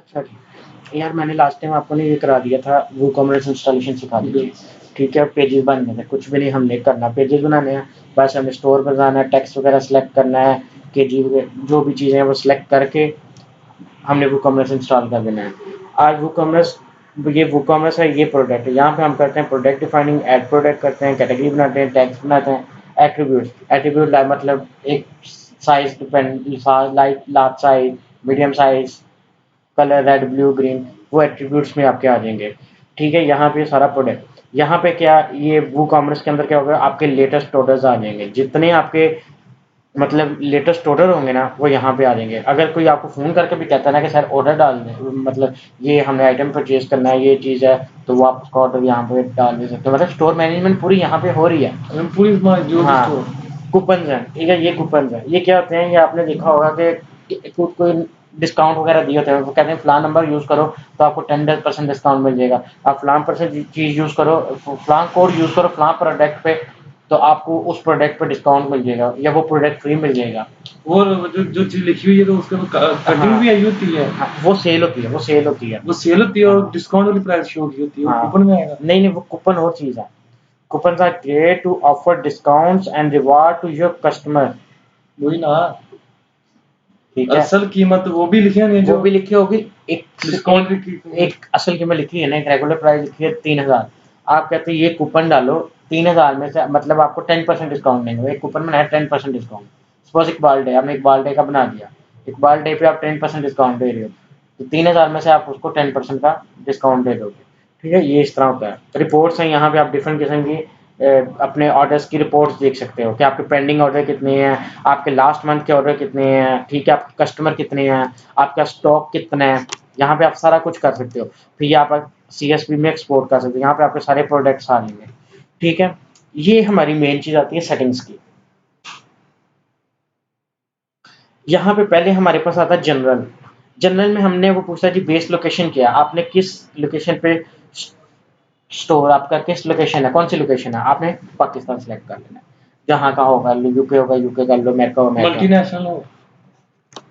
अच्छा जी। यार मैंने लास्ट टाइम आपको नहीं ये करा दिया था, वूकॉमर्स इंस्टॉलेशन सिखा दी थी। ठीक है, पेजेस बनने थे, कुछ भी नहीं हमने करना, पेजेस बनाने हैं, बस हमें स्टोर पर जाना है, टेक्स्ट वगैरह सेलेक्ट करना है, केजी जो भी चीज़ें हैं वो सेलेक्ट करके हमने वूकॉमर्स इंस्टॉल कर देना है। आज वूकॉमर्स, ये वूकॉमर्स है, ये प्रोडक्ट है, यहाँ पे हम करते हैं प्रोडक्ट डिफाइनिंग, ऐड प्रोडक्ट करते हैं, कैटेगरी बनाते हैं, टैग्स बनाते हैं, एट्रीब्यूट्स, एट्रीब्यूट मतलब एक size depend, light large size, medium size, colour red blue green, वो एट्रीब्यूट्स में आपके आ जाएंगे। ठीक है, यहाँ पे सारा प्रोडक्ट, यहाँ पे क्या, ये वो कॉमर्स के अंदर क्या होगा, आपके लेटेस्ट ऑर्डर्स आ जाएंगे, जितने आपके मतलब लेटेस्ट ऑर्डर होंगे ना वो यहाँ पे आ जाएंगे। अगर कोई आपको फ़ोन करके भी कहता है ना कि सर ऑर्डर डाल दें, मतलब ये हमने आइटम परचेज करना है, ये चीज़ है, तो वो आप उसका ऑर्डर यहाँ पे डाल दे सकते हो। मतलब स्टोर मैनेजमेंट पूरी यहाँ पे हो रही है, पूरी जो भी हाँ। स्टोर। कूपन हैं, ठीक है, ये कूपन है, ये क्या होते हैं, ये आपने देखा होगा कि कोई डिस्काउंट वगैरह दिए होते हैं, वो कहते हैं फलां नंबर यूज़ करो तो आपको 10% डिस्काउंट मिल जाएगा, आप फलां परसेंट चीज़ यूज़ करो, फलां कोड यूज़ करो फलां प्रोडक्ट पे, तो आपको उस प्रोडक्ट पे डिस्काउंट मिल जाएगा या वो प्रोडक्ट फ्री मिल जाएगा। और जो चीज लिखी हुई है तो उसके कटिंग हाँ, भी आई होती है। हाँ, वो सेल होती है, वो सेल होती है। वो सेल होती है और हाँ, डिस्काउंट वाली प्राइस शो की होती है, वो हाँ, कूपन में आएगा। नहीं नहीं, वो कूपन और चीज़ है। Coupon are created to offer discounts and reward to your customer. वही ना, ठीक है, असल कीमत वो भी लिखे नहीं वो जो भी लिखी होगी, एक डिस्काउंट एक, लिखी होगी। एक असल कीमत लिखी है ना, एक रेगुलर प्राइस लिखी है 3000, आप कहते हैं ये कूपन डालो, 3000 में से मतलब आपको 10% डिस्काउंट देंगे, एक कूपन में है 10% डिस्काउंट। सपोज इकबाल डे, आपने इकबाल डे का बना दिया, इकबाल डे पे आप 10% डिस्काउंट दे रहे हो, तो 3000 में से आप उसको 10% का डिस्काउंट दे दोगे। ठीक है, ये इस तरह होता है। रिपोर्ट्स हैं, यहाँ पे आप डिफरेंट किस्म की अपने ऑर्डर्स की रिपोर्ट्स देख सकते हो कि आपके पेंडिंग ऑर्डर कितने हैं, आपके लास्ट मंथ के ऑर्डर कितने हैं, ठीक है, आपके कस्टमर कितने हैं, आपका स्टॉक कितना है, यहाँ पे आप सारा कुछ कर सकते हो। फिर ये आप CSV में एक्सपोर्ट कर सकते हो, यहाँ पे आपके सारे प्रोडक्ट्स आ जाएंगे। ठीक है, ये हमारी मेन चीज़ आती है सेटिंग्स की। यहाँ पे पहले हमारे पास आता है जनरल। जनरल में हमने वो पूछा जी बेस लोकेशन क्या है, आपने किस लोकेशन पे स्टोर, आपका किस लोकेशन है, कौन सी लोकेशन है, आपने पाकिस्तान सेलेक्ट कर लेना है। जहाँ का होगा, यूके होगा यूके कर लो, अमेरिका होगा अमेरिका। मल्टीनेशनल हो,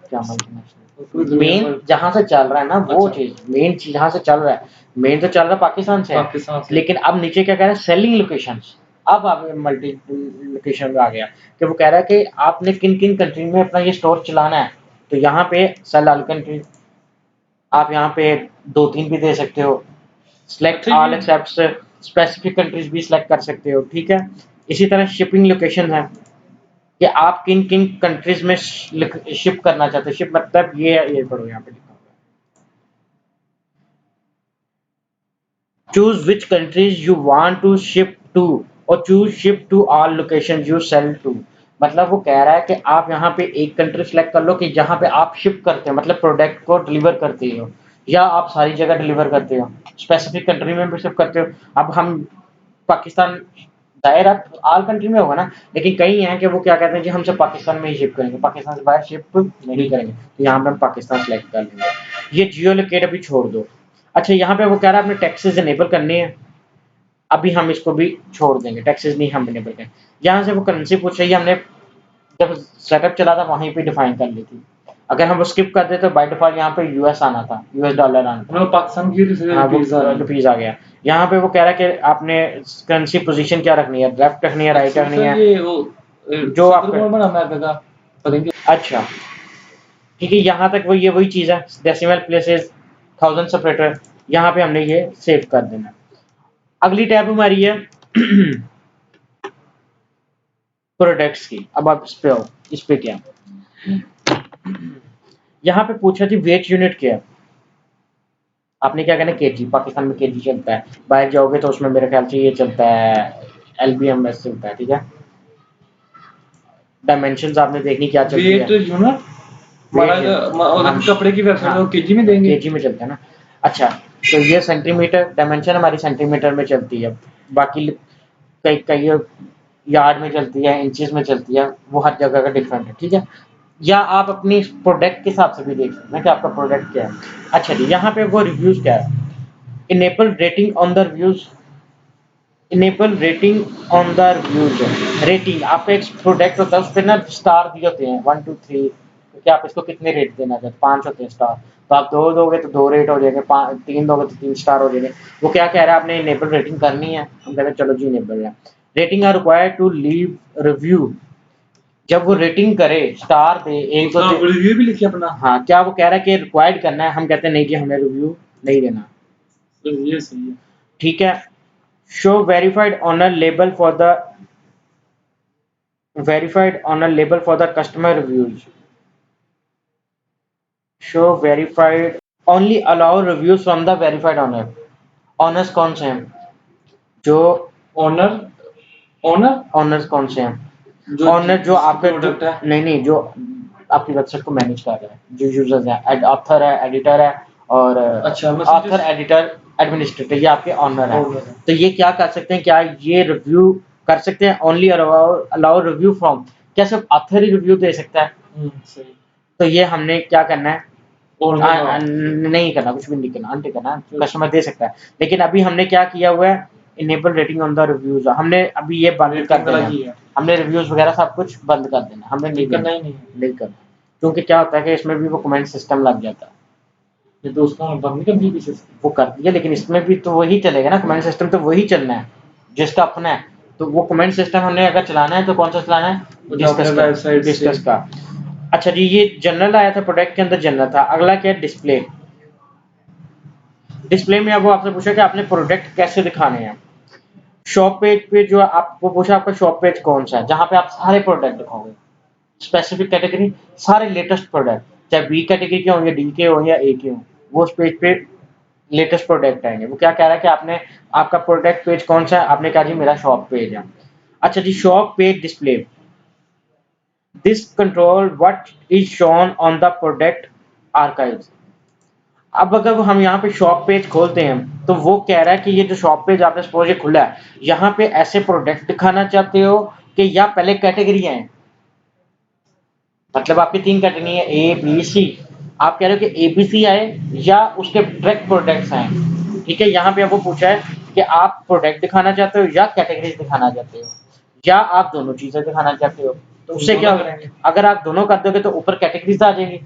क्या मल्टीनेशनल, पूरी दुनिया मेन भर। जहाँ से चल रहा है ना वो अच्छा, चीज, मेन चीज जहाँ से चल रहा है, मेन तो चल रहा है पाकिस्तान से है, पाकिस्तान से। लेकिन अब नीचे क्या कह रहा है, सेलिंग लोकेशंस। अब आप मल्टी लोकेशन में आ गया कि वो कह रहा है कि आपने किन किन कंट्री में अपना ये स्टोर चलाना है, तो यहाँ पे सेल ऑल कंट्री, आप यहाँ पे 2-3 भी दे सकते हो, सिलेक्ट अच्छा ऑल ये एक्सेप्ट स्पेसिफिक कंट्रीज भी सिलेक्ट कर सकते हो। ठीक है, इसी तरह शिपिंग लोकेशन है कि आप किन किन कंट्रीज में शिप करना चाहते हो, शिप मतलब ये पढ़ो यहाँ पे लिखा हुआ है, choose which countries you want to ship to, और choose ship to all location you sell to. मतलब वो कह रहा है कि आप यहाँ पे एक कंट्री सेलेक्ट कर लो कि जहाँ पे आप शिप करते हो, मतलब प्रोडक्ट को डिलीवर करते हो, या आप सारी जगह डिलीवर करते हो, स्पेसिफिक कंट्री में भी शिप करते हो। अब हम पाकिस्तान, दायरा ऑल कंट्री में होगा ना, लेकिन कई हैं कि वो क्या कहते हैं जी हमसे पाकिस्तान में ही शिप करेंगे, पाकिस्तान से बाहर शिप नहीं करेंगे, तो यहाँ पे हम पाकिस्तान सेलेक्ट कर लेंगे। ये जियो लोकेट अभी छोड़ दो। अच्छा, यहाँ पे वो कह रहा है आपने टैक्सेस इनेबल करने हैं, अभी हम इसको भी छोड़ देंगे, टैक्सेस नहीं हम इनेबल करेंगे। यहाँ से वो करेंसी पूछ रही है, हमने जब सेटअप चला था वहीं पे डिफाइन कर ली थी, अगर हम वो स्किप कर दे तो बाय डिफॉल्ट यहाँ पे यूएस आना था, यूएस डॉलर आना था। मतलब पाकिस्तान की हाँ, वो रुपीज आ रही रुपीज आ गया। यहाँ पे वो कह रहा है कि आपने करेंसी पोजीशन क्या रखनी है, लेफ्ट रखनी है, है। राइट अच्छा रखनी सर है, ये वो जो सदर आपका। कौन बना अमेरिका का, पता अच्छा, ठीक है, यहाँ तक वो ये वही चीज़ है, डेसिमल प्लेसेस, थाउजेंड सेपरेटर, यहाँ पे हमने ये सेव कर देना। अगली टैब हमारी है प्रोडक्ट्स की। अब आप इस पे आओ, इस पे क्या, यहाँ पे पूछा जी वेट यूनिट क्या है, आपने क्या कहना, केजी, पाकिस्तान में केजी चलता है, बाहर जाओगे तो उसमें मेरे ख्याल से ये चलता है, LBMS चलता है। ठीक है, डायमेंशन आपने देखनी क्या चलती है, वेट यूनिट। हमारा वेट हम, कपड़े की वेबसाइट हाँ, है वो केजी में देंगे। केजी में चलता है ना। अच्छा, तो ये सेंटीमीटर डायमेंशन हमारी सेंटीमीटर में चलती है, बाकी कई कई यार्ड में चलती है, इंचेस में चलती है, वो हर जगह का डिफरेंट है। ठीक है, या आप अपनी प्रोडक्ट के हिसाब से भी देख सकते हैं कि आपका प्रोडक्ट क्या है। अच्छा जी, यहाँ पे वो रिव्यूज क्या है, enable rating on the reviews, enable rating on the reviews, rating आपका एक प्रोडक्ट होता है उस पर ना स्टार दिए होते हैं 1 2 3, कि आप इसको कितने रेट देना चाहते हैं, 5 होते हैं स्टार, तो आप 2 दोगे तो 2 रेट हो जाएंगे, 3 दोगे तो 3 स्टार हो जाएंगे। वो क्या कह रहा है, आपने इनेबल रेटिंग करनी है, हम कहते हैं चलो जी इनेबल है। Rating are required to leave review, जब वो रेटिंग करे स्टार दे, एक तो रिव्यू भी लिखिए अपना। हाँ, क्या वो कह रहा है कि रिक्वायर्ड करना है, हम कहते हैं नहीं कि हमें रिव्यू नहीं देना, ये सही है। ठीक है। Show verified owner label for the customer reviews, show verified only allow reviews from the verified owner. Owners कौन से हैं, जो ऑनर्स कौन से हैं, ऑनर जो आपके प्रोडक्ट है, नहीं जो आपकी वेबसाइट को मैनेज कर रहा है, जो यूजर्स हैं, ऑथर है, एडिटर है, और अच्छा ऑथर, एडिटर, एडमिनिस्ट्रेटर, ये आपके ऑनर है। तो ये क्या कर सकते हैं, क्या ये रिव्यू कर सकते हैं, ओनली अलाउ रिव्यू फ्रॉम, क्या सिर्फ ऑथर ही रिव्यू दे सकता है? सही। तो ये हमने क्या करना है, नहीं नहीं करना, कुछ भी नहीं करना, अनटिक करना, कस्टमर दे सकता है। लेकिन अभी हमने क्या किया हुआ है, enable rating on the reviews, हमने अभी ये बंद कर देना है, हमने रिव्यूज वगैरह सब कुछ बंद कर देना, हमने नहीं करना, नहीं करना, क्योंकि क्या होता है कि इसमें भी वो कमेंट सिस्टम लग जाता है। ये तो उसका बंद नहीं कर दिया पीछे से, वो कर दिया, लेकिन इसमें भी तो वही चलेगा ना, कमेंट सिस्टम तो वही चलना है जिसका अपना है। तो वो कमेंट सिस्टम हमने अगर चलाना है तो कौन सा चलाना है, डिस्कस का। अच्छा जी, ये जनरल आया था, प्रोडक्ट के अंदर जनरल था। अगला क्या है, डिस्प्ले। डिस्प्ले में अब वो आपसे पूछा कि आपने प्रोडक्ट कैसे दिखाने हैं। शॉप पेज पे जो आपको पूछा, आपका शॉप पेज कौन सा है, जहां पे आप सारे प्रोडक्ट दिखाओगे, स्पेसिफिक कैटेगरी, सारे लेटेस्ट प्रोडक्ट, चाहे बी कैटेगरी के हों या डी के हों या ए के हों, वो उस पेज पे लेटेस्ट प्रोडक्ट आएंगे। वो क्या कह रहा है कि आपने, आपका प्रोडक्ट पेज कौन सा है, आपने कहा जी मेरा शॉप पेज है। अच्छा जी, shop page display, this control what is shown on the product archive. अब अगर हम यहाँ पे शॉप पेज खोलते हैं तो वो कह रहा है कि ये जो शॉप पेज आपने सपोज ये खुला है, यहाँ पे ऐसे प्रोडक्ट दिखाना चाहते हो कि या पहले कैटेगरी है, मतलब आपकी 3 कैटेगरी है, ए बी सी, आप कह रहे हो कि ए बी सी आए या उसके डायरेक्ट प्रोडक्ट्स आए, ठीक है। यहाँ पे वो पूछा है कि आप प्रोडक्ट दिखाना चाहते हो या कैटेगरीज दिखाना चाहते हो, या आप दोनों चीजें दिखाना चाहते हो। तो उससे क्या होगा, अगर आप दोनों कर दोगे तो ऊपर कैटेगरीज आ जाएंगी,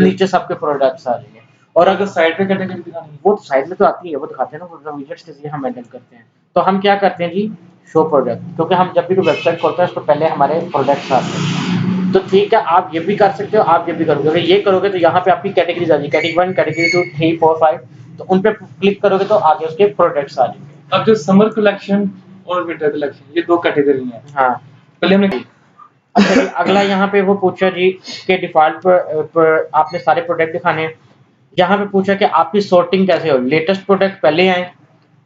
नीचे सबके प्रोडक्ट्स आ जाएंगे। और अगर साइड पे कैटेगरी दिखानी है, वो साइड में तो आती है, वो दिखाते हैं ना, वो विजेट्स के जरिए हम हैंडल करते हैं। तो हम क्या करते हैं जी, शो प्रोडक्ट, क्योंकि हम जब भी कोई वेबसाइट खोलते हैं उसको पहले हमारे प्रोडक्ट्स आते हैं। तो ठीक है, आप ये भी कर सकते हो, आप ये भी करोगे, अगर ये करोगे तो यहाँ पे आपकी कैटेगरीज आ जाएगी, कैटेगरी 1, कैटेगरी 2, 3, 4, 5, तो उन पे क्लिक करोगे तो आगे उसके प्रोडक्ट्स आ जाएंगे। अब जो समर कलेक्शन और विंटर कलेक्शन, ये 2 कैटेगरी हैं। हाँ, पहले हमने अच्छा जी, अगला यहाँ पे वो पूछा जी कि डिफॉल्ट पर आपने सारे प्रोडक्ट दिखाने हैं। यहाँ पे पूछा कि आपकी सॉर्टिंग कैसे हो, लेटेस्ट प्रोडक्ट पहले आए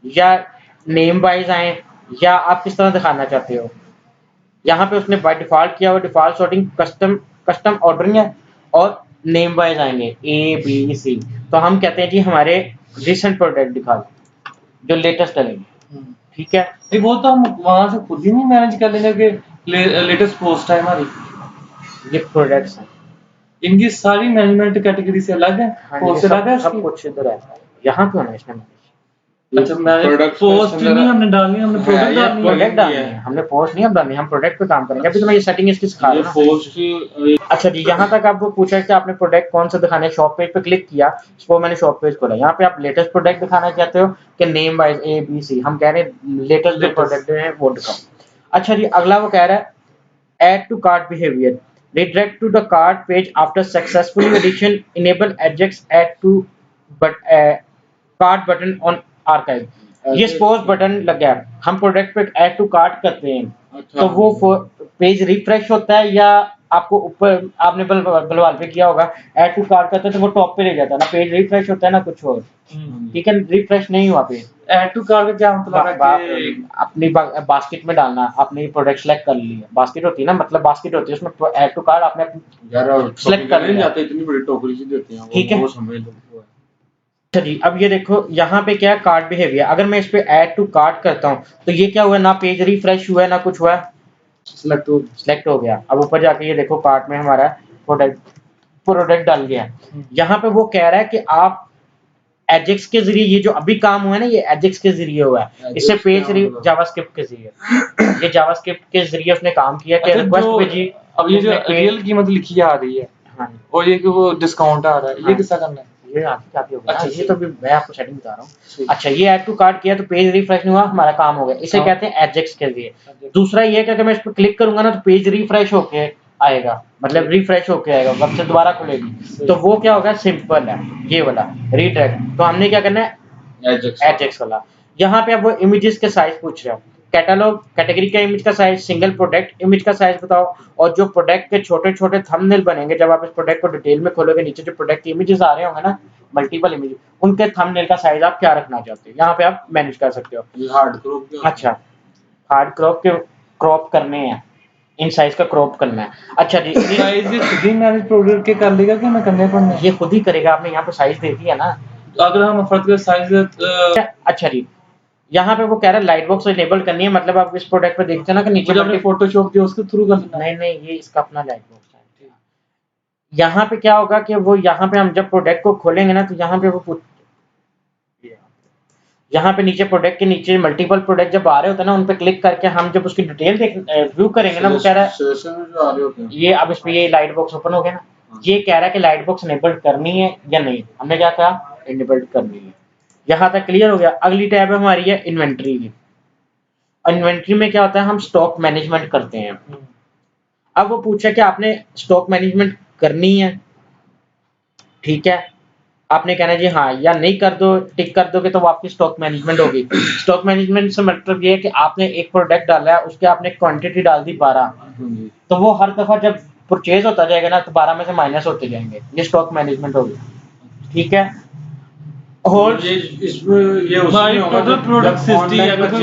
या नेम वाइज आए, या आप किस तरह दिखाना चाहते हो। यहाँ पे उसने बाय डिफॉल्ट किया हुआ, डिफॉल्ट सॉर्टिंग कस्टम ऑर्डरिंग है, और नेम वाइज आएंगे ए बी सी। तो हम कहते हैं जी हमारे रिसेंट प्रोडक्ट दिखा दो जो लेटेस्ट चलेंगे, ठीक है। नहीं, वो तो हम वहां से खुद ही नहीं मैनेज कर लेंगे कि लेटेस्ट पोस्ट है हमारी, ये प्रोडक्ट्स हैं, इनकी सारी मैनेजमेंट कैटेगरी से अलग है, पोस्ट से अलग है, सब कुछ इधर है, यहाँ पे होना है इसमें। अच्छा, मैंने पोस्ट नहीं हमने डालनी, हमने प्रोडक्ट डालनी है, प्रोडक्ट डालनी है, हमने पोस्ट नहीं हम डालनी, हम प्रोडक्ट पे काम करेंगे। अभी तो मैं ये सेटिंग इसकी सिखा रहा हूं। अच्छा जी, यहाँ तक आपको पूछा है कि आपने प्रोडक्ट कौन सा दिखाना है, शॉप पेज पे क्लिक किया, सपोज मैंने शॉप पेज खोला, यहाँ पे आप लेटेस्ट प्रोडक्ट दिखाना चाहते हो कि name wise A B C, हम कह रहे हैं लेटेस्ट जो प्रोडक्ट है वो दिखाओ। अच्छा जी, अगला वो कह रहा है add to cart behaviour, redirect to the cart page after successfully addition, enable ajax add to cart button on archive। ये सपोज बटन लग गया, हम प्रोडक्ट पे ऐड टू कार्ट करते हैं, तो वो पेज रिफ्रेश होता है, या आपको ऊपर आपने बलवाल पे किया होगा, ऐड टू कार्ट करते हैं तो वो टॉप पे ले जाता है ना, पेज रिफ्रेश होता है ना कुछ और, ठीक है, रिफ्रेश नहीं हुआ पेज। ऐड टू कार्ट का क्या मतलब है कि अपनी बास्केट में डालना, आपने प्रोडक्ट सेलेक्ट कर लिया, बास्केट होती है ना, मतलब बास्केट होती है, उसमें ऐड टू कार्ट आपने सेलेक्ट कर लिया, इतनी बड़ी टोकरी सी देते हैं, ठीक है। वो समझ लो। अच्छा जी, अब ये देखो यहाँ पे क्या है, कार्ट बिहेवियर, अगर मैं इस पे ऐड टू कार्ट करता हूँ तो ये क्या हुआ, ना पेज रिफ्रेश हुआ है ना कुछ हुआ है, सिलेक्ट हो गया। अब ऊपर जाके ये देखो कार्ट में हमारा प्रोडक्ट डाल गया। यहाँ पे वो कह रहा है कि आप एजेक्स के जरिए, ये जो अभी काम हुआ है ना, ये एजेक्स के जरिए हुआ है, इससे पेज जावास्क्रिप्ट के जरिए, ये जावास्क्रिप्ट के जरिए उसने काम किया कि रिक्वेस्ट भेजी। अब ये जो रियल कीमत लिखी आ रही है, हाँ, और ये कि वो डिस्काउंट आ रहा है, ये किसका करना है, ये आपकी क्या होगा ना, अच्छा, ये तो भी मैं आपको सेटिंग बता रहा हूँ। ठीक। अच्छा, ये ऐड टू कार्ट किया तो पेज रिफ्रेश नहीं हुआ, हमारा काम हो गया, इसे हाँ। कहते हैं एजेक्स के लिए। दूसरा ये है कि अगर मैं इस पर क्लिक करूंगा ना तो पेज रिफ्रेश होके आएगा, मतलब रिफ्रेश होके आएगा, वेबसाइट दोबारा खुलेगी। तो वो क्या होगा, सिंपल है ये वाला रीडायरेक्ट। तो हमने क्या करना है, एजेक्स वाला। यहाँ पे अब वो इमेजेस के साइज पूछ रहे हो, कैटलॉग कैटेगरी का इमेज का साइज, सिंगल प्रोडक्ट इमेज का साइज बताओ, और जो प्रोडक्ट के छोटे छोटे थंबनेल बनेंगे जब आप इस प्रोडक्ट को डिटेल में खोलोगे, नीचे जो प्रोडक्ट के इमेजेस आ रहे होंगे ना, मल्टीपल इमेज, उनके थंबनेल का साइज आप क्या रखना चाहते हो, यहाँ पे आप मैनेज कर सकते हो। Hard crop. अच्छा, हार्ड क्रॉप के क्रॉप करने हैं, इन साइज का क्रॉप करना है। अच्छा जी, साइज ये खुद ही मैनेज प्रोडक्ट के कर लेगा कि मैं करने पड़ना है? ये खुद ही करेगा, आपने यहाँ पे साइज दे दिया ना। अगर हम फर्द का साइज अच्छा जी, यहाँ पे वो कह रहा है लाइट बॉक्स इनेबल करनी है, मतलब आप इस प्रोडक्ट पे देखते हैं ना कि नीचे मुझे अपने फोटोशॉप दिया उसके थ्रू करना है। नहीं, ये इसका अपना लाइट बॉक्स है। यहाँ पे क्या होगा कि वो यहाँ पे हम जब प्रोडक्ट को खोलेंगे ना तो यहाँ पे वो यहाँ पे नीचे प्रोडक्ट के नीचे मल्टीपल प्रोडक्ट जब आ रहे होते हैं ना, उन पे क्लिक करके हम जब उसकी डिटेल देख व्यू करेंगे ना, वो कह रहा है ये अब इस पे ये लाइट बॉक्स ओपन हो गया ना, ये कह रहा है कि लाइट बॉक्स इनेबल करनी है या नहीं, हमने क्या कहा, इनेबल करनी है। यहाँ तक क्लियर हो गया। अगली टैब हमारी है इन्वेंट्री की। इन्वेंट्री में क्या होता है, हम स्टॉक मैनेजमेंट करते हैं। अब वो पूछा कि आपने स्टॉक मैनेजमेंट करनी है, ठीक है, आपने कहना जी हाँ या नहीं कर दो, टिक कर दोगे तो वो आपकी स्टॉक मैनेजमेंट होगी। स्टॉक मैनेजमेंट से मतलब ये है कि आपने एक प्रोडक्ट डाला है, उसके आपने क्वांटिटी डाल दी 12, तो वो हर दफा जब परचेज होता जाएगा ना तो 12 में से माइनस होते जाएंगे, ये स्टॉक मैनेजमेंट होगी, ठीक है। होल्ड ये उसमें होगा जो प्रोडक्ट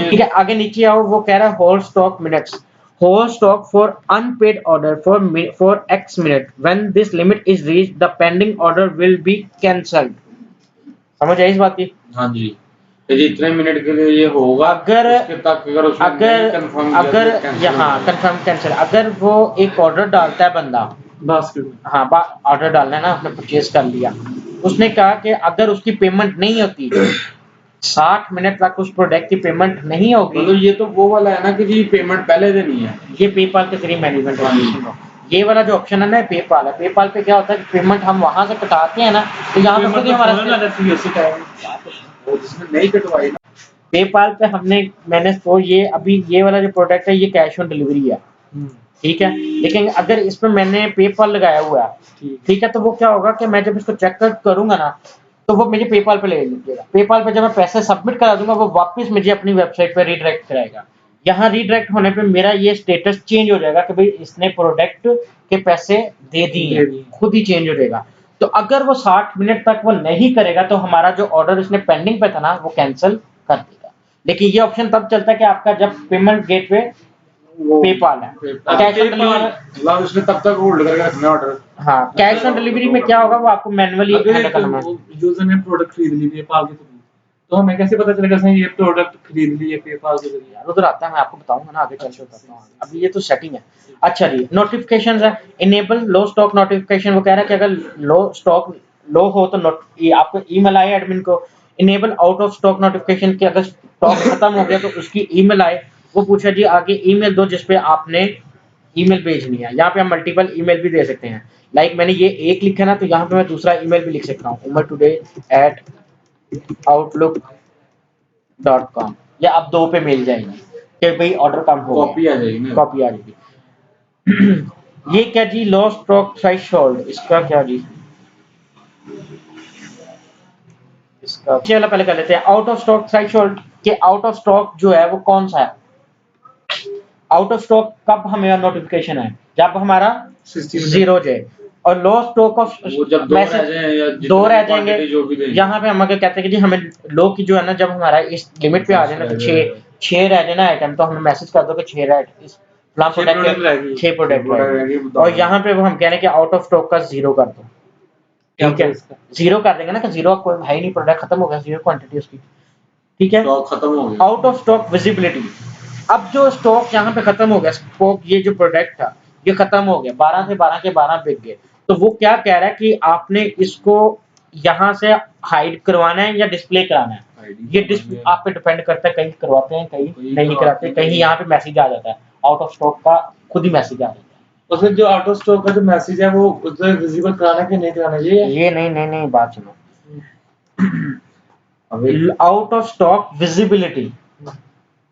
ठीक है, आगे नीचे आओ, वो कह रहा है hold stock minutes, hold stock for unpaid order for X minute, when this limit is reached the pending order will be cancelled. समझ आई इस बात की? हाँ जी, यदि इतने मिनट के लिए ये होगा, अगर उसके तक अगर यहाँ कंफर्म कैंसिल, अगर वो एक ऑर्डर डालता है बंदा बास्केट में, हाँ ऑर्डर डालना है ना, आपने परचेज कर लिया, उसने कहा कि अगर उसकी पेमेंट नहीं होती 60 मिनट तक उस प्रोडक्ट की पेमेंट नहीं होगी, तो ये तो वो वाला है ना कि जी पेमेंट पहले देनी है, ये पेपाल के जरिए मैनेजमेंट होगी। ये वाला जो ऑप्शन है ना पेपाल है, पेपाल पे क्या होता है कि पेमेंट हम वहां से कटाते हैं ना, तो यहाँ पे खुद ही हमारा नहीं कटवाई ना पेपाल पे मैंने तो ये अभी ये वाला जो प्रोडक्ट है ये कैश ऑन डिलीवरी है, ठीक है, लेकिन अगर इस पे मैंने पेपाल लगाया हुआ है, ठीक है, तो वो क्या होगा कि मैं जब इसको चेक करूंगा ना तो वो मुझे पेपाल पे ले लीजिएगा, पेपाल पे जब मैं पैसे सबमिट करा दूंगा वो वापस मुझे अपनी वेबसाइट पे रीडायरेक्ट कराएगा। यहाँ रीडायरेक्ट होने पे मेरा ये स्टेटस चेंज हो जाएगा कि भाई इसने प्रोडक्ट के पैसे दे दिए, खुद ही चेंज हो जाएगा। तो अगर वो 60 मिनट तक वो नहीं करेगा तो हमारा जो ऑर्डर इसने पेंडिंग पे था ना वो कैंसिल कर देगा। लेकिन ये ऑप्शन तब चलता है कि आपका जब पेमेंट गेटवे पेपाल है, कैश ऑन डिलीवरी उसने तब तक होल्ड करके रखना ऑर्डर। हाँ, कैश ऑन डिलीवरी में क्या होगा वो आपको मैनुअली यूजर ने प्रोडक्ट खरीद ली पेपाल के थ्रू, तो हमें कैसे पता चलेगा सही ये प्रोडक्ट खरीद ली है पेपाल के जरिए? उधर आता है, मैं आपको बताऊंगा ना आगे चल के बताता हूँ। अभी ये तो सेटिंग है। अच्छा जी, नोटिफिकेशंस है, इनेबल लो स्टॉक नोटिफिकेशन। वो कह रहा है कि अगर लो स्टॉक लो हो तो ये आपको ईमेल आए एडमिन को। Enable out of stock notification कि अगर स्टॉक खत्म हो गया तो उसकी ईमेल आए। वो पूछा जी आगे ईमेल दो जिसपे आपने ईमेल भेजनी है। यहाँ पे हम मल्टीपल ईमेल भी दे सकते हैं, लाइक मैंने ये एक लिखा ना तो यहाँ पे मैं दूसरा ईमेल भी लिख सकता हूँ, umertoday@outlook.com, या अब 2 पे मिल जाएगी कि भाई ऑर्डर कम हो गया, कॉपी आ जाएगी ना, कॉपी आ जाएगी। ये क्या जी, लो स्टॉक थ्रेशोल्ड, इसका क्या जी, इसका चलो पहले कर लेते हैं। आउट ऑफ स्टॉक थ्रेशोल्ड के आउट ऑफ स्टॉक जो है वो कौन सा है? आउट ऑफ स्टॉक कब हमें नोटिफिकेशन है? जब हमारा 0 जाए। और लो स्टॉक ऑफ मैसेज 2 रह जाएंगे, यहाँ पे हम अगर कहते हैं कि जी हमें लो की जो है ना, जब हमारा इस लिमिट पे आ जाए ना तो 6 रह जाए ना आइटम, तो हमें मैसेज कर दो कि 6 रह इस प्लान प्रोडक्ट 6 प्रोडक्ट रहेगी। और यहाँ पे वो हम कह रहे हैं कि आउट ऑफ स्टॉक का 0 कर दो, ठीक है, 0 कर देंगे ना कि 0 कोई है ही नहीं, प्रोडक्ट खत्म हो गया, 0 क्वांटिटी उसकी, ठीक है, स्टॉक खत्म हो गया। आउट ऑफ स्टॉक विजिबिलिटी, अब जो स्टॉक यहाँ पे खत्म हो गया, स्टॉक ये जो प्रोडक्ट था ये खत्म हो गया, 12 से 12 के 12 बिक गए, तो वो क्या कह रहा है कि आपने इसको यहाँ से हाइड करवाना है या डिस्प्ले कराना है। ये डिस्प्ले आप पे डिपेंड करता है, कहीं करवाते हैं कहीं नहीं कराते, कहीं यहाँ पे मैसेज आ जाता है आउट ऑफ स्टॉक का, खुद ही मैसेज आ जाता है। उसमें जो आउट ऑफ स्टॉक का जो मैसेज है वो उसे विजिबल कराना कि नहीं कराना, ये नहीं बात सुनो, out of stock visibility,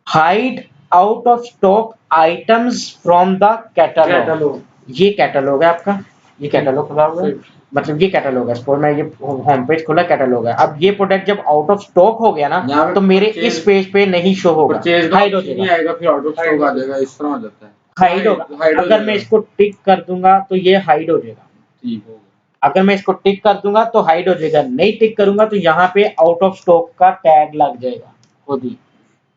hide out of stock items from the catalogue. Catalogue. ये कैटलॉग है आपका, ये कैटलॉग खुला हुआ है, मतलब ये कैटलॉग है। सपोज मैं ये होम पेज खुला, कैटलॉग है। अब ये प्रोडक्ट जब आउट ऑफ स्टॉक हो गया ना, तो मेरे इस पेज पे नहीं शो होगा, हाइड हो जाएगा, आएगा, फिर आउट ऑफ स्टॉक आ जाएगा, इस तरह हो जाता है, हाइड होगा। अगर मैं इसको टिक कर दूंगा तो ये हाइड हो जाएगा, ठीक होगा। अगर मैं इसको टिक कर दूंगा तो हाइड हो जाएगा, नहीं टिक करूंगा तो यहाँ पे आउट ऑफ स्टॉक का टैग लग जाएगा खुद ही।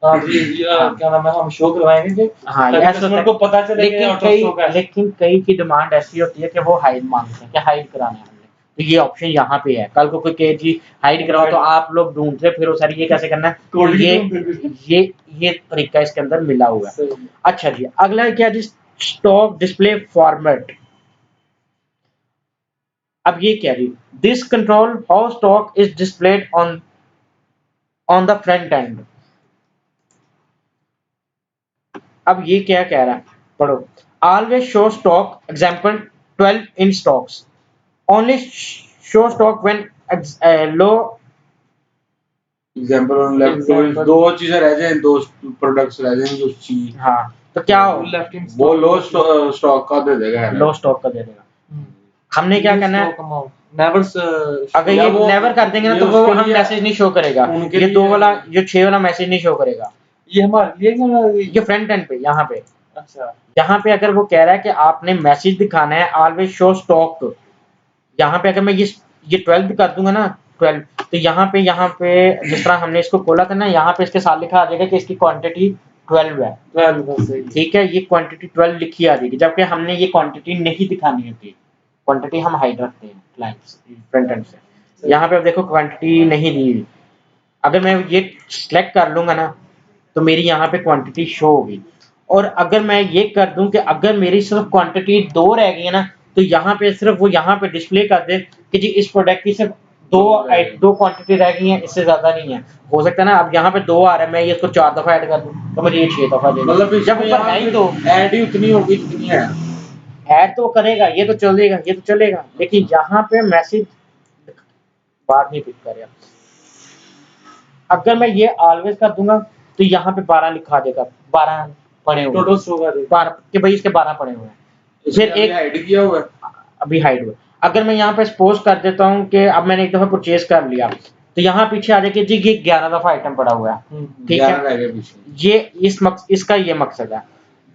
हाँ जी, क्या नाम है, हम शो करवाएंगे कि हाँ, ताकि ऐसा कस्टमर को पता चले कि आउट ऑफ स्टॉक है। लेकिन कई की डिमांड ऐसी होती है कि वो हाइड मांगते हैं कि हाइड कराना है हमने, तो ये ऑप्शन यहाँ पे है। कल को कोई कहे जी हाइड कराओ तो आप लोग ढूंढते फिर वो सर ये कैसे करना है, तो ये तरीका इसके अंदर मिला हुआ है। अच्छा जी, अगला क्या जी, स्टॉक डिस्प्ले फॉर्मेट। अब ये क्या जी, this control how stock is displayed on the front end. अब ये क्या कह रहा है, पढ़ो। Always show stock example 12 in stocks, only show stock when low. Example on left, दो चीजें रह जाएं, दो प्रोडक्ट्स रह जाएं जो चीज, हाँ, तो क्या हो, वो लो स्टॉक का दे देगा, लो स्टॉक का दे देगा। हमने क्या करना है, नेवर, अगर ये नेवर कर देंगे ना तो वो हम मैसेज नहीं शो करेगा, ये 2 वाला जो 6 वाला मैसेज नहीं शो करेगा। ये हमारे लिए ये फ्रंट एंड पे, यहाँ पे, अच्छा, यहाँ पे अगर वो कह रहा है कि आपने मैसेज दिखाना है ऑलवेज शो स्टॉक, यहाँ पे अगर मैं ये 12 भी कर दूंगा ना, 12, तो यहाँ पे जिस तरह हमने इसको खोला था ना, यहाँ पे इसके साथ लिखा आ जाएगा कि इसकी क्वांटिटी 12 है, 12 ठीक है, ये क्वांटिटी 12 लिखी आ जाएगी, जबकि हमने ये क्वांटिटी नहीं दिखानी होती, क्वांटिटी हम हाइड रखते हैं क्लाइंट्स फ्रंट एंड से। यहाँ पे अब देखो क्वांटिटी नहीं दी, अगर मैं ये सिलेक्ट कर लूंगा ना तो मेरी यहाँ पे क्वांटिटी शो होगी। और अगर मैं ये कर दूं कि अगर मेरी सिर्फ क्वांटिटी 2 रह गई है ना, तो यहाँ पे सिर्फ वो यहाँ पे डिस्प्ले कर दे कि जी इस प्रोडक्ट की सिर्फ 2 क्वांटिटी रह गई है, इससे ज्यादा नहीं है। हो सकता है ना, अब यहाँ पे 2 आ रहा है, मैं ये इसको 4 दफा ऐड कर दूं तो मुझे ये 6 दफा दे, मतलब जब ऊपर नहीं तो ऐड ही उतनी होगी जितनी है, ऐड तो करेगा, ये तो चलेगा, ये तो चलेगा, लेकिन यहाँ पे मैसेज बात नहीं पिक करेगा। अगर मैं ये ऑलवेज कर दूंगा तो यहाँ पे 12 लिखा देगा, 12 पड़े हुए, टोटल स्टॉक आ जाएगा 12 कि भाई इसके 12 पड़े हुए हैं, फिर एक हाइड किया हुआ है, अभी हाइड हुआ। अगर मैं यहाँ पे सपोज कर देता हूँ कि अब मैंने एक दफा परचेज कर लिया, तो यहाँ पीछे आ जाएगी जी ये 11 दफा आइटम पड़ा हुआ है, ठीक है, ये इसका ये मकसद है।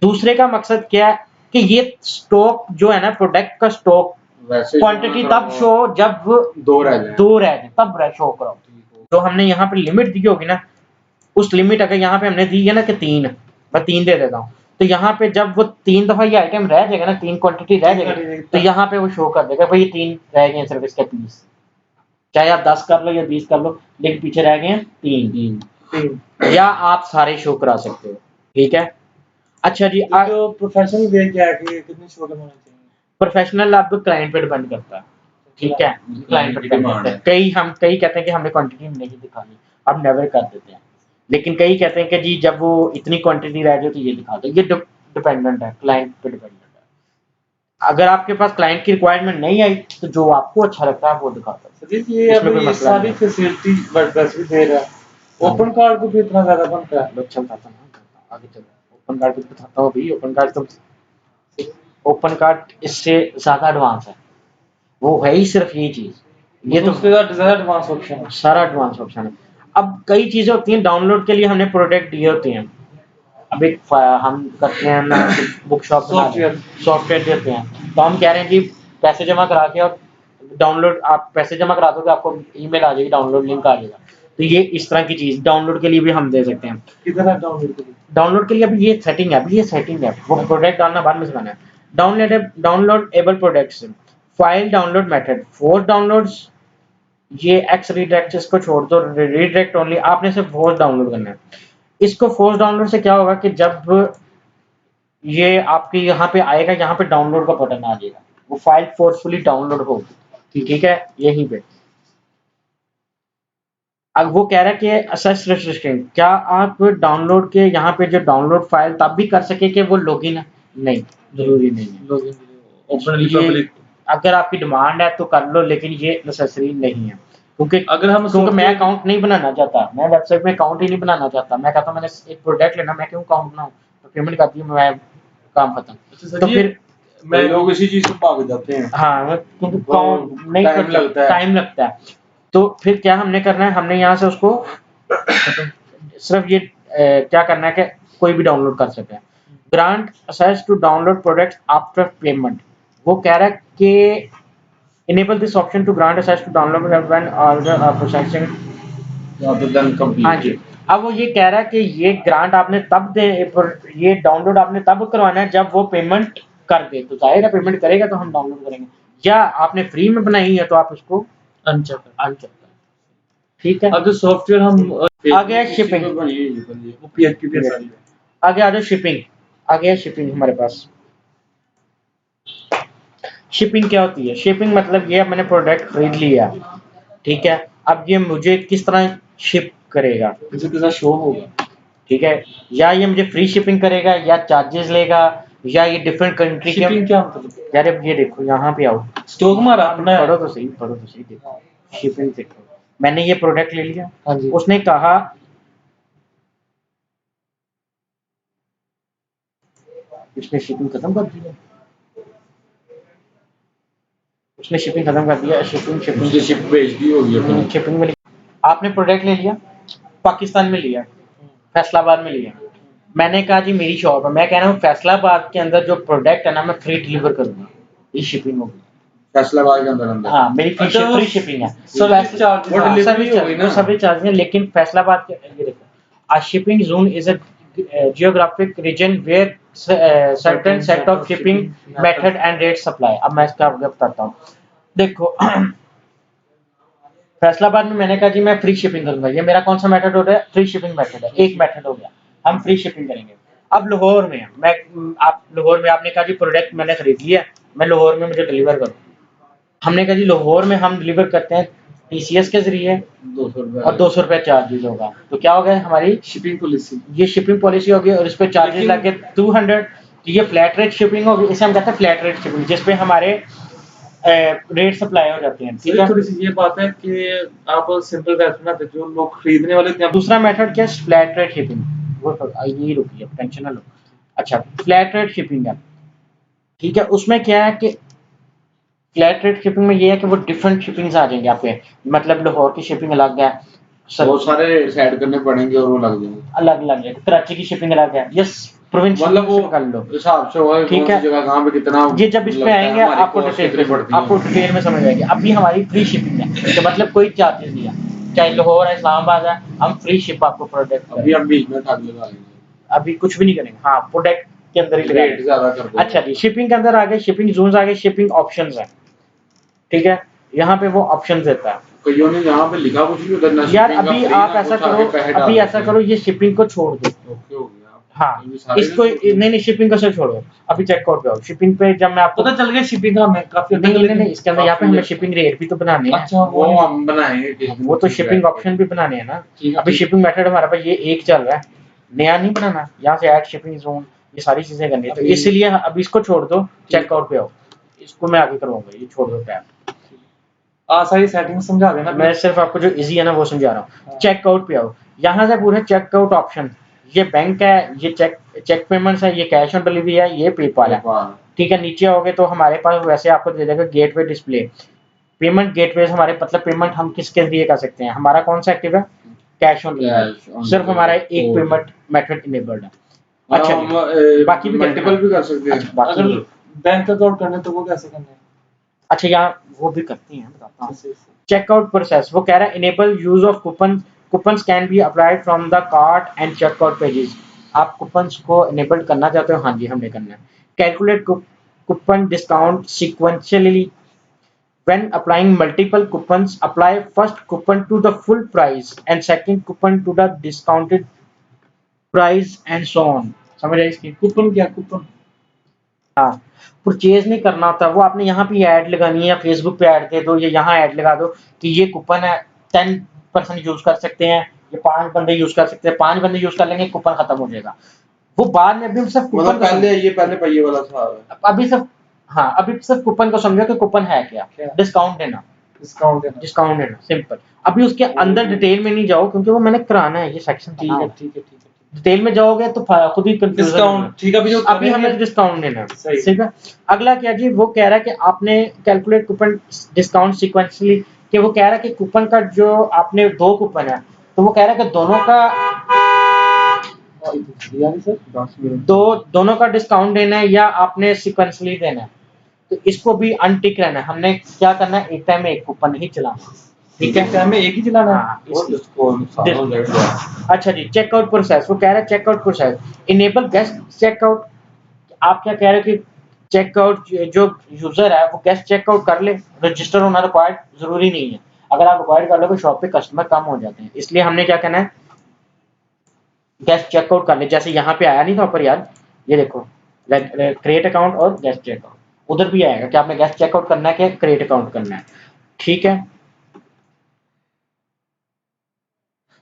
दूसरे का मकसद क्या है कि ये स्टॉक जो है ना, प्रोडक्ट का स्टॉक क्वांटिटी तब शो जब 2 रह जाए, तब शो कराओ। जो हमने यहाँ पे लिमिट दी होगी ना, उस लिमिट अगर यहाँ पे हमने दी है ना कि 3, मैं 3 दे देता हूँ, तो यहाँ पे जब वो 3 दफा ये आइटम रह जाएगा ना, 3 क्वांटिटी रह जाएगी, तो यहाँ पे वो शो कर देगा भाई ये 3 रह गए हैं सिर्फ इसके पीस, चाहे आप 10 कर लो या 20 कर लो, लेकिन पीछे रह गए हैं 3, या आप सारे शो करा सकते हो, ठीक है। अच्छा जी, जो प्रोफेशनल वे क्या है कि कितने शो करना चाहिए, प्रोफेशनल अब क्लाइंट पे डिपेंड करता है, ठीक है, क्लाइंट पे डिपेंड करता है। कई कहते हैं कि हमने क्वांटिटी नहीं दिखानी, अब नेवर कर देते हैं, लेकिन कई कहते हैं कि जी जब वो इतनी क्वांटिटी रह जाए तो ये दिखा दो। ये डिपेंडेंट है, क्लाइंट पे डिपेंडेंट है। अगर आपके पास क्लाइंट की रिक्वायरमेंट नहीं आई तो जो आपको अच्छा लगता है वो दिखा दो। ये अब ये सारी फैसिलिटी वर्डप्रेस भी दे रहा है, ओपन कार्ड को भी इतना ज्यादा बनता है, अच्छा बताता हूं, आगे चलो ओपन कार्ड भी बताता हूं। अभी ओपन कार्ड इससे ज्यादा एडवांस है, वो है ही सिर्फ ये चीज, ये तो उसके ज्यादा एडवांस ऑप्शन है, सारा एडवांस ऑप्शन है। अब कई चीजें होती हैं डाउनलोड के लिए, हमने प्रोडक्ट दिए होते हैं, अब एक हम करते हैं ना बुक शॉप सॉफ्टवेयर देते हैं, तो हम कह रहे हैं कि पैसे जमा करा के और डाउनलोड, आप पैसे जमा करा दो आपको ईमेल आ जाएगी, डाउनलोड लिंक आ जाएगा। तो ये इस तरह की चीज डाउनलोड के लिए भी हम दे सकते हैं। किधर है डाउनलोड के लिए? डाउनलोड के लिए अभी ये सेटिंग है, वो प्रोडक्ट डालना बाद में सिखाना है। Downloadable products, file download method, force downloads, ये एक्स रीडायरेक्ट इसको छोड़ दो, रीडायरेक्ट ओनली, आपने सिर्फ फोर्स डाउनलोड करना है। इसको फोर्स डाउनलोड से क्या होगा कि जब ये आपके यहाँ पे आएगा, यहाँ पे डाउनलोड का बटन आ जाएगा, वो फाइल फोर्सफुली डाउनलोड होगी, ठीक है, यहीं पे। अब वो कह रहा है कि असेस रेस्ट्रिक्शन, क्या आप डाउनलोड के यहाँ पे जो डाउनलोड फाइल तब भी कर सके कि वो लॉगिन नहीं, जरूरी नहीं है लॉगिन, अगर आपकी डिमांड है तो कर लो, लेकिन ये नेसेसरी नहीं है, क्योंकि अगर हम क्योंकि मैं software- अकाउंट नहीं बनाना चाहता, मैं वेबसाइट में अकाउंट ही नहीं बनाना चाहता। मैं कहता हूँ मैंने एक प्रोडक्ट लेना, मैं क्यों अकाउंट बनाऊँ, तो पेमेंट कर दी, मैं काम खत्म। अच्छा सर तो जी, फिर मैं लोग इसी चीज से भाग जाते हैं। हाँ, क्योंकि तो अकाउंट नहीं टाइम करते, लगता है। टाइम लगता है। तो फिर क्या हमने करना है, हमने यहाँ से उसको सिर्फ ये क्या करना है कि कोई भी डाउनलोड कर सके। Grant access to download products after payment, वो कह रहा है कि enable this option to grant access to download when all the processing rather than complete। हाँ जी। अब वो ये कह रहा है कि ये ग्रांट आपने तब दे, ये डाउनलोड आपने तब करवाना है जब वो पेमेंट कर दे। तो जाहिर है पेमेंट करेगा तो हम डाउनलोड करेंगे, या आपने फ्री में बनाई है तो आप उसको अनचेक अनचेक करें। ठीक है, अब जो सॉफ्टवेयर हम आ गया शिपिंग, वो पीएचपी पे सारी है। आगे आ जाओ शिपिंग, आ गया शिपिंग हमारे पास। शिपिंग क्या होती है? शिपिंग मतलब ये, अब मैंने प्रोडक्ट खरीद लिया, ठीक है, अब ये मुझे किस तरह शिप करेगा, मुझे के साथ शो होगा। ठीक है, या ये मुझे फ्री शिपिंग करेगा या चार्जेस लेगा, या ये डिफरेंट कंट्री के। शिपिंग क्या मतलब? यार अब ये देखो यहाँ पे आओ, स्टॉक हमारा अपना है। पढ़ो तो सही, पढ़ो तो सही, देखो शिपिंग देखो, मैंने ये प्रोडक्ट ले लिया, हाँ जी। उसने कहा इसने शिपिंग खत्म कर दिया, उसने शिपिंग खत्म कर दिया, शिपिंग शिप भेज दी होगी अपनी। शिपिंग में आपने प्रोडक्ट ले लिया, पाकिस्तान में लिया, फैसलाबाद में लिया, मैंने कहा जी मेरी शॉप है, मैं कह रहा हूँ फैसलाबाद के अंदर जो प्रोडक्ट है ना मैं फ्री डिलीवर करूंगा, ये शिपिंग होगी। फैसलाबाद के अंदर हाँ मेरी अच्छा, फ्री शिपिंग है। so वैसे वो delivery हो गई ना। सर्विस चार्ज है, लेकिन फैसलाबाद के ये देखो, a shipping zone is a geographic region where certain set of shipping method and rate supply। अब मैं इसका आगे बताता हूँ। देखो फैसलाबाद में मैंने कहा जी मैं फ्री शिपिंग करूंगा, ये मेरा कौन सा मेथड हो रहा है? फ्री शिपिंग मेथड है, एक मेथड हो गया, हम फ्री शिपिंग करेंगे। अब लाहौर में मैं, आप लाहौर में आपने कहा जी प्रोडक्ट मैंने खरीद लिया, मैं लाहौर में मुझे डिलीवर करो, हमने कहा जी लाहौर में हम डिलीवर करते हैं टीसीएस के जरिए 200 रुपए और 200 रुपये चार्जेस होगा, तो क्या हो गया हमारी शिपिंग पॉलिसी। ये शिपिंग पॉलिसी होगी, और इस पे चार्जेस लेकिन- लगे 200, तो ये फ्लैट रेट शिपिंग होगी, इसे हम कहते हैं फ्लैट रेट शिपिंग, जिसपे हमारे रेट सप्लाई हो जाते हैं। ठीक है, थोड़ी सी ये बात है कि आप सिंपल वैसे ना जो लोग खरीदने वाले थे, दूसरा मेथड क्या है? फ्लैट रेट शिपिंग, वो तो यही रुकी है, टेंशन ना लो। अच्छा फ्लैट रेट शिपिंग है, ठीक है, उसमें क्या है कि फ्लैट रेट शिपिंग में ये है कि वो डिफरेंट शिपिंग्स आ जाएंगे आपके, मतलब लाहौर की शिपिंग अलग है, बहुत सारे रेट्स ऐड करने पड़ेंगे और वो लग जाएंगे। अलग अलग है, कराची की शिपिंग अलग है, यस प्रोविंस मतलब वो कर लो, हिसाब से होगा ठीक कौन है। सी जगह कहाँ पे कितना ये जब इस पे लगता है, आएंगे हमारी आपको cost डिटेल कितनी पड़ती है। आपको डिटेल में समझ आएगी। अभी हमारी फ्री शिपिंग है, तो मतलब कोई चार्जेस नहीं है, चाहे लाहौर है इस्लामाबाद है, हम फ्री शिप आपको प्रोडक्ट अभी हम बीच में ठग लगा लेंगे, अभी कुछ भी नहीं करेंगे, हाँ प्रोडक्ट के अंदर ही लगा रेट लेंगे। ज्यादा कर देंगे। अच्छा जी, शिपिंग के अंदर आ गए, शिपिंग जोन्स आ गए, शिपिंग ऑप्शंस है, ठीक है, यहाँ पे वो ऑप्शन देता है। कईयों ने यहाँ पे लिखा कुछ नहीं उधर ना यार shipping का अभी free, आप ना ऐसा कुछ आगे पैसे करो, डाल अभी ऐसा देते करो, ये शिपिंग को छोड़ दो, हैं। ओके हो गया। हाँ ये सारे इसको ना नहीं शिपिंग को सिर्फ छोड़ो, अभी चेकआउट पे आओ, शिपिंग पे जब मैं आपको पता चल गया शिपिंग का हमें काफी नहीं इसके अंदर यहाँ पे हमें शिपिंग रेट भी तो बनाने हैं, अच्छा वो हम बनाएंगे किसी दिन वो तो कुछ शिपिंग बैठ ऑप्शन भी बनाने हैं ना। ठीक है, अभी ठीक। शिपिंग मेथड हमारे पास ये एक चल रहा है, नया नहीं बनाना, यहाँ से ऐड शिपिंग जोन ये सारी चीजें करनी है, तो अभी- इसलिए अभी इसको छोड़ दो, चेकआउट पे आओ, इसको मैं आगे करवाऊंगा, ये छोड़ दो टैब, सारी सेटिंग समझा देना। मैं सिर्फ आपको जो इजी है ना वो समझा रहा हूँ। चेकआउट पे आओ, यहाँ से पूरा चेकआउट ऑप्शन, ये बैंक है, ये चेक पेमेंट्स है, ये कैश ऑन डिलीवरी है, ये पेपाल है, नेपाल। ठीक है। नीचे आओगे तो हमारे पास वैसे आपको दे देगा गेटवे डिस्प्ले, पेमेंट गेटवे हमारे, मतलब पेमेंट हम किसके जरिए कर सकते हैं, हमारा कौन सा एक्टिव है? कैश ऑन डिलीवरी, सिर्फ हमारा एक पेमेंट मेथड इनेबल्ड है। अच्छा हम बाकी भी मल्टीपल भी कर सकते हैं। अच्छा, बाकी अगर बैंक अकाउंट करने तो वो कैसे करना है? अच्छा यहाँ वो भी करती हैं, बताता हूँ। चेकआउट प्रोसेस, वो कह रहा है enable use of coupons can be applied from the cart and checkout pages. आप कूपन्स को इनेबल करना चाहते हो? हाँ जी हमने करना है। Calculate coupon discount sequentially when applying multiple coupons, apply first coupon to the full price and second coupon to the discounted price and so on। समझ आई इसकी? कूपन क्या कूपन? हाँ परचेज नहीं करना होता, वो आपने यहाँ पे ऐड लगानी है, या फेसबुक पे ऐड दे दो, या यहाँ ऐड लगा दो कि ये कूपन है 10% यूज कर सकते हैं, ये 5 बंदे यूज कर सकते हैं, 5 बंदे यूज कर लेंगे कूपन खत्म हो जाएगा। वो बाद में अभी हम सिर्फ मतलब कूपन पहले ये पहले पहिए वाला था। अभी सिर्फ हाँ अभी सिर्फ कूपन को समझो कि कूपन है क्या, डिस्काउंट देना, डिस्काउंट देना। डिस्काउंट देना, सिंपल। अभी उसके अंदर डिटेल में नहीं जाओ क्योंकि वो मैंने कराना है, ये सेक्शन ठीक है, ठीक है, ठीक है। डिटेल में जाओगे तो खुद ही कंफ्यूजन डिस्काउंट ठीक है, अभी हमें डिस्काउंट देना है, सही। ठीक है। अगला क्या जी, वो कह रहा है कि आपने कैलकुलेट कूपन डिस्काउंट सीक्वेंसली, कि वो कह रहा है कि कूपन का जो आपने 2 कूपन है तो वो कह रहा है कि दोनों का दोनों का डिस्काउंट देना है या आपने सीक्वेंसली देना है। तो इसको भी अनटिक रहना है, हमने क्या करना है, एक टाइम में एक कूपन ही चलाना, ठीक है। टाइम में एक ही चलाना है। हाँ, अच्छा जी, चेकआउट प्रोसेस, वो कह रहा है checkout process enable guest checkout. आप क्या कह रहे हो कि चेकआउट जो यूजर है वो गेस्ट चेकआउट कर ले, रजिस्टर होना रिक्वायर्ड जरूरी नहीं है। अगर आप रिक्वायर्ड कर लोगे शॉप पे कस्टमर कम हो जाते हैं, इसलिए हमने क्या करना है, गेस्ट चेकआउट कर ले। जैसे यहाँ पे आया नहीं था ऊपर यार, ये देखो क्रिएट अकाउंट और गेस्ट चेकआउट, उधर भी आएगा कि आपने गेस्ट चेकआउट करना है कि क्रिएट अकाउंट करना है, ठीक है।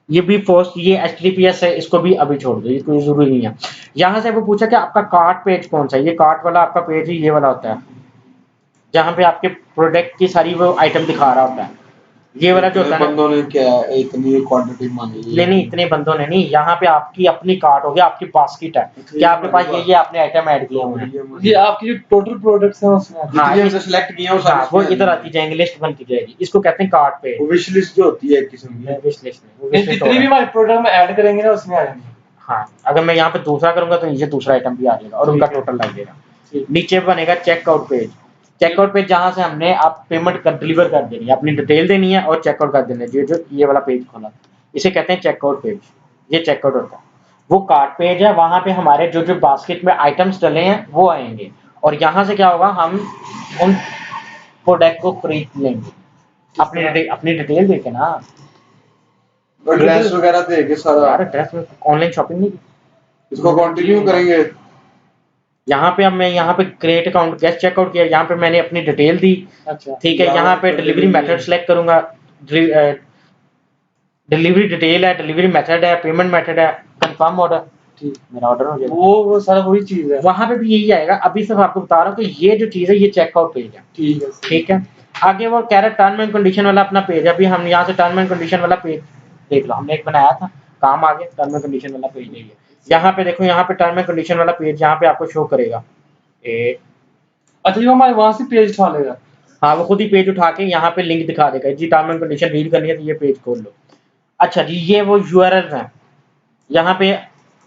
ये भी पोस्ट, ये HTTPS है, इसको भी अभी छोड़ दो, ये कोई जरूरी नहीं है। यहाँ से वो पूछा कि आपका कार्ट पेज कौन सा है, ये कार्ट वाला आपका पेज ही ये वाला होता है जहाँ पे आपके प्रोडक्ट की सारी वो आइटम दिखा रहा होता है, ये वाला जो होता है ना। बंदों ने क्या इतनी क्वांटिटी मांगी है? नहीं, इतने बंदों ने नहीं, यहाँ पे आपकी अपनी कार्ट होगी, आपकी बास्केट है कि आपके पास ये आपने आइटम ऐड किए हुए हैं, ये आपकी जो टोटल प्रोडक्ट्स हैं उसमें हाँ, जितनी हमने सेलेक्ट किए हैं वो सारी वो इधर आती जाएंगी, लिस्ट बनती जाएगी, इसको कहते हैं कार्ट पेज। विश लिस्ट जो होती है एक किस्म की, विश लिस्ट में जितनी भी हमारे प्रोडक्ट में ऐड करेंगे ना उसमें आ जाएंगे। हाँ, अगर मैं यहाँ पे दूसरा करूंगा तो नीचे दूसरा आइटम भी आ जाएगा और उनका टोटल लग जाएगा। नीचे बनेगा चेकआउट पेज, चेकआउट पेज जहाँ से हमने आप पेमेंट कर डिलीवर कर देनी है, अपनी डिटेल देनी है और चेकआउट कर देना है। जो ये वाला पेज खोला, इसे कहते हैं चेकआउट पेज, ये चेकआउट होता है। वो कार्ट पेज है, वहां पे हमारे जो जो बास्केट में आइटम्स डले हैं वो आएंगे और यहाँ से क्या होगा, हम उन प्रोडक्ट को खरीद लेंगे अपनी डिटेल देके ना। एड्रेस वगैरह देके सारा, यार एड्रेस में ऑनलाइन शॉपिंग नहीं की, इसको कंटिन्यू करेंगे। यहाँ पे अब मैं यहाँ पे क्रिएट अकाउंट गेस्ट चेकआउट किया, यहाँ पे मैंने अपनी डिटेल दी, अच्छा, ठीक है। यहाँ पे डिलीवरी मेथड सेलेक्ट करूंगा, डिलीवरी डिटेल है, डिलीवरी मेथड है, पेमेंट मेथड है, कंफर्म ऑर्डर, ठीक, मेरा ऑर्डर हो जाएगा। वो सारा वही चीज है, वहां पे भी यही आएगा। अभी सिर्फ आपको बता रहा हूँ कि ये जो चीज है ये चेकआउट पेज है, ठीक है, ठीक है। आगे वो कह रहा है टर्म एंड कंडीशन वाला अपना पेज, अभी हम यहाँ से टर्म एंड कंडीशन वाला पेज देख लो, हमने एक बनाया था, काम आ गया, टर्म एंड कंडीशन वाला पेज नहीं है। यहाँ पे देखो, यहाँ पे टर्म एंड कंडीशन वाला पेज यहाँ पे आपको शो करेगा। अच्छा, ये हमारे वहां से पेज उठा लेगा। हाँ, वो खुद ही पेज उठा के यहाँ पे लिंक दिखा देगा, जी टर्म एंड कंडीशन रीड करनी है तो ये पेज खोल लो। अच्छा जी, ये वो यूआरएल है, यहाँ पे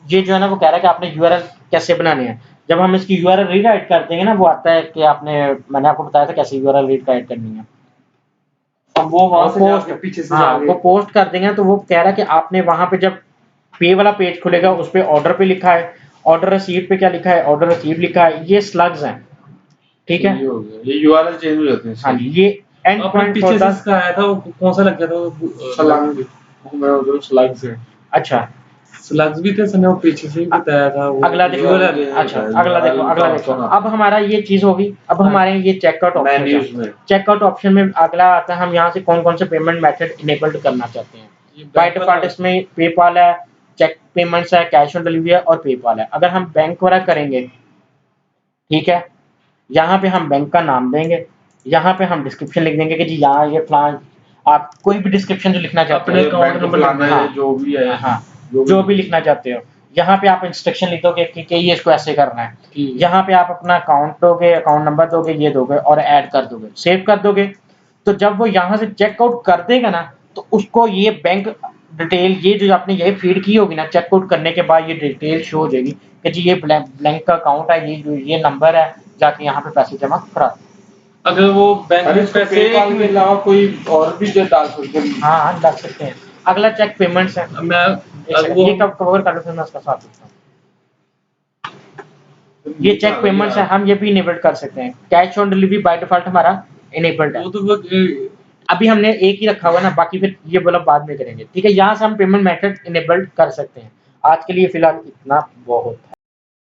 ये जो है ना वो कह रहा है कि आपने यूआरएल कैसे बनाने हैं। जब हम इसकी यूआरएल रीराइट कर देंगे ना, वो आता है कि मैंने आपको बताया था कैसे यूआरएल रीराइट करनी है। अब वो वहां से पोस्ट, पीछे से हाँ, वो पोस्ट कर देंगे तो वो कह रहा है कि आपने वहां पे जब पे वाला पेज खुलेगा उस पे ऑर्डर पे लिखा है, ऑर्डर रिसीव पे क्या लिखा है, ऑर्डर रिसीव लिखा है, ये स्लग्स हैं, ठीक है। ये यूआरएल चेंज हो जाते हैं। हाँ जी, ये एंड पॉइंट पीछे से इसका आया था, वो कौन सा लग गया था, वो स्लग्स है। अच्छा, स्लग्स भी थे, सने वो पीछे से ही बताया था वो। अगला देखो, अच्छा अगला देखो, अब हमारा ये चीज होगी। अब हमारे ये चेकआउट ऑप्शन, चेकआउट ऑप्शन में अगला आता है, हम यहाँ से कौन कौन से पेमेंट मेथड इनेबल्ड करना चाहते हैं। बाय डिफॉल्ट इसमें पेपाल है, चेक पेमेंट्स है, कैश ऑन डिलीवरी है और पेपाल है। अगर हम बैंक वाला करेंगे, ठीक है, यहाँ पे हम बैंक का नाम देंगे, यहाँ पे हम डिस्क्रिप्शन लिख देंगे कि जी यहाँ ये प्लान, आप कोई भी डिस्क्रिप्शन जो लिखना चाहते अपने हो, अकाउंट नंबर, जो भी है, हाँ, जो भी लिखना चाहते हो, यहाँ पे आप इंस्ट्रक्शन लिख दोगे कि ये इसको ऐसे करना है। यहाँ पे आप अपना अकाउंट दोगे, अकाउंट नंबर दोगे, ये दोगे और ऐड कर दोगे, सेव कर दोगे। तो जब वो यहाँ से चेकआउट कर देगा ना, तो उसको ये बैंक डिटेल, ये जो आपने ये फीड की होगी ना, चेकआउट करने के बाद ये डिटेल शो हो जाएगी कि जी ये ब्लैंक का अकाउंट है, ये नंबर है, जाके यहाँ पे पैसे जमा करा दो। अगर वो बैंक में पैसे के अलावा कोई और भी जो डाल सकते हैं, हाँ डाल सकते हैं। अगला चेक पेमेंट्स है, मैं ये कब कवर कर फिर मैं उसका साथ देता हूँ। ये चेक पेमेंट्स है, हम ये भी इनेबल कर सकते हैं। Cash on delivery by default हमारा इनेबल्ड है, वो तो अभी हमने एक ही रखा हुआ ना, बाकी फिर ये बोला बाद में करेंगे, ठीक है। यहाँ से हम पेमेंट मेथड इनेबल्ड कर सकते हैं। आज के लिए फिलहाल इतना बहुत है।